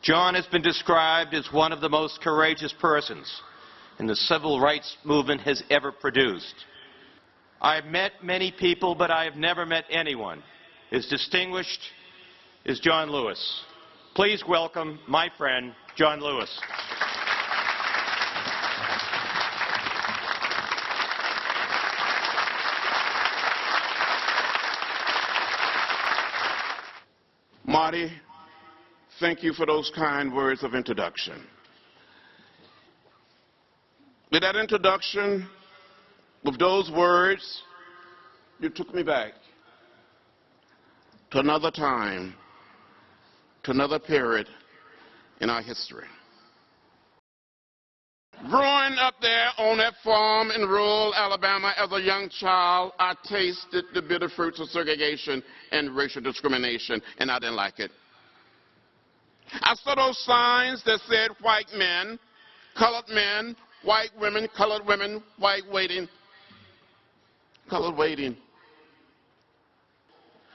John has been described as one of the most courageous persons in the civil rights movement has ever produced. I've met many people, but I have never met anyone as distinguished as John Lewis. Please welcome my friend, John Lewis. Marty, thank you for those kind words of introduction. With that introduction, with those words, you took me back to another time, to another period in our history. Growing up there on that farm in rural Alabama as a young child, I tasted the bitter fruits of segregation and racial discrimination, and I didn't like it. I saw those signs that said white men, white women, colored women, white waiting, colored waiting.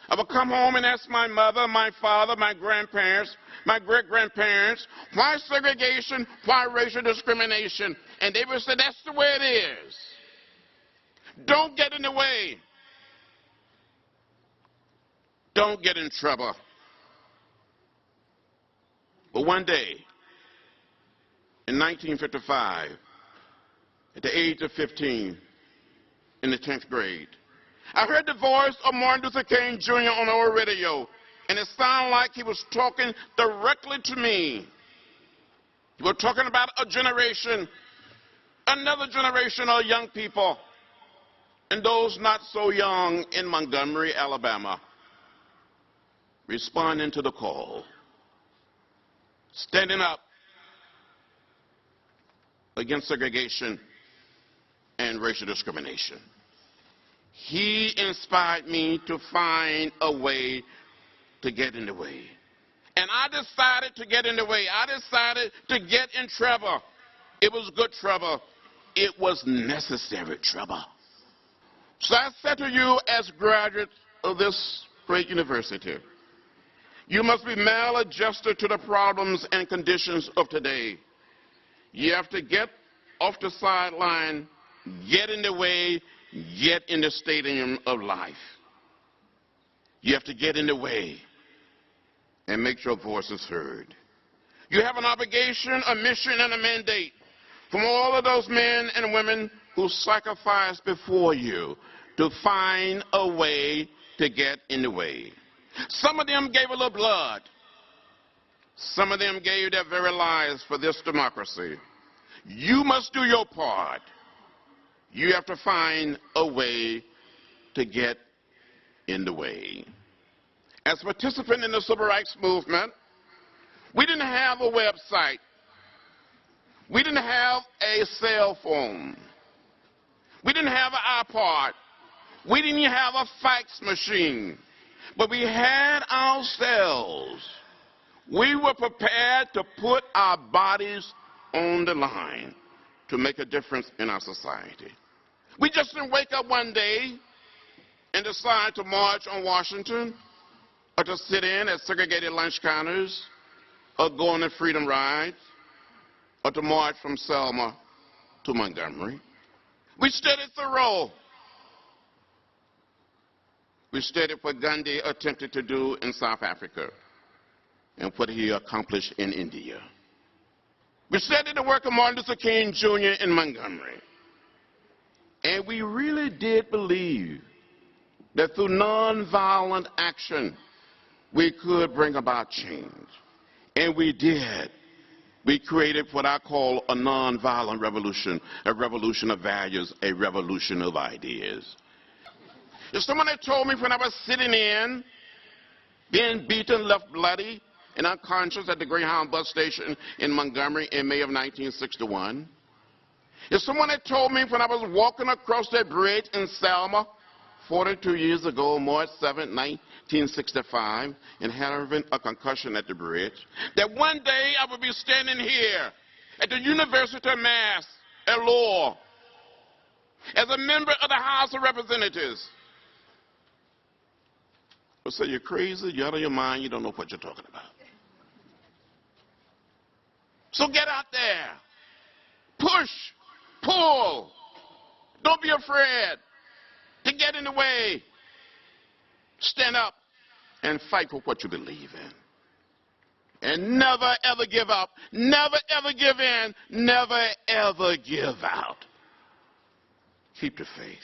I would come home and ask my mother, my father, my grandparents, my great-grandparents, why segregation, why racial discrimination? And they would say, that's the way it is. Don't get in the way. Don't get in trouble. But one day, in 1955, at the age of 15, in the 10th grade, I heard the voice of Martin Luther King Jr. on our radio, and it sounded like he was talking directly to me. He was talking about a generation, another generation of young people, and those not so young in Montgomery, Alabama, responding to the call, standing up against segregation and racial discrimination. He inspired me to find a way to get in the way. And I decided to get in the way. I decided to get in trouble. It was good trouble. It was necessary trouble. So I said to you as graduates of this great university, you must be maladjusted to the problems and conditions of today. You have to get off the sideline, get in the way, get in the stadium of life. You have to get in the way and make your voices heard. You have an obligation, a mission, and a mandate from all of those men and women who sacrificed before you to find a way to get in the way. Some of them gave a little blood. Some of them gave their very lives for this democracy. You must do your part. You have to find a way to get in the way. As participants in the civil rights movement, we didn't have a website. We didn't have a cell phone. We didn't have an iPod. We didn't even have a fax machine. But we had ourselves. We were prepared to put our bodies on the line to make a difference in our society. We just didn't wake up one day and decide to march on Washington or to sit in at segregated lunch counters or go on the freedom rides or to march from Selma to Montgomery. We studied Thoreau. We studied what Gandhi attempted to do in South Africa and what he accomplished in India. We studied the work of Martin Luther King Jr. in Montgomery. And we really did believe that through nonviolent action, we could bring about change. And we did. We created what I call a nonviolent revolution, a revolution of values, a revolution of ideas. If someone had told me when I was sitting in, being beaten, left bloody, and unconscious at the Greyhound bus station in Montgomery in May of 1961, if someone had told me when I was walking across that bridge in Selma 42 years ago, March 7, 1965, and having a concussion at the bridge, that one day I would be standing here at the University of UMass at Lowell as a member of the House of Representatives, I would say, you're crazy, you're out of your mind, you don't know what you're talking about. So get out there. Push, pull. Don't be afraid to get in the way. Stand up and fight for what you believe in. And never, ever give up. Never, ever give in. Never, ever give out. Keep the faith.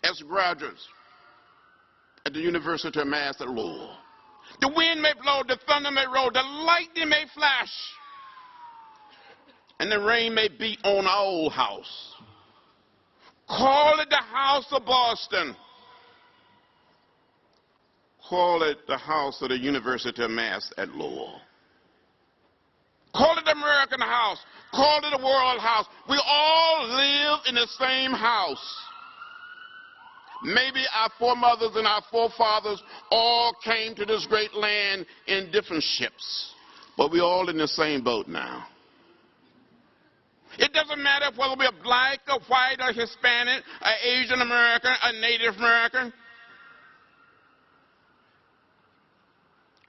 As graduates at the University of UMass at Lowell, the wind may blow, the thunder may roll, the lightning may flash, and the rain may beat on our old house. Call it the house of Boston. Call it the house of the University of UMass at Lowell. Call it the American house. Call it the world house. We all live in the same house. Maybe our foremothers and our forefathers all came to this great land in different ships, but we're all in the same boat now. It doesn't matter whether we're black or white or Hispanic or Asian American or Native American.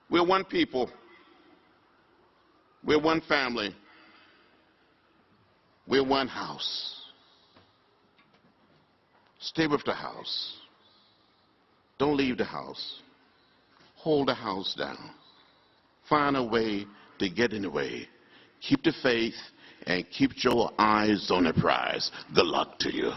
We're one people. We're one family. We're one house. Stay with the house. Don't leave the house. Hold the house down. Find a way to get in the way. Keep the faith and keep your eyes on the prize. Good luck to you.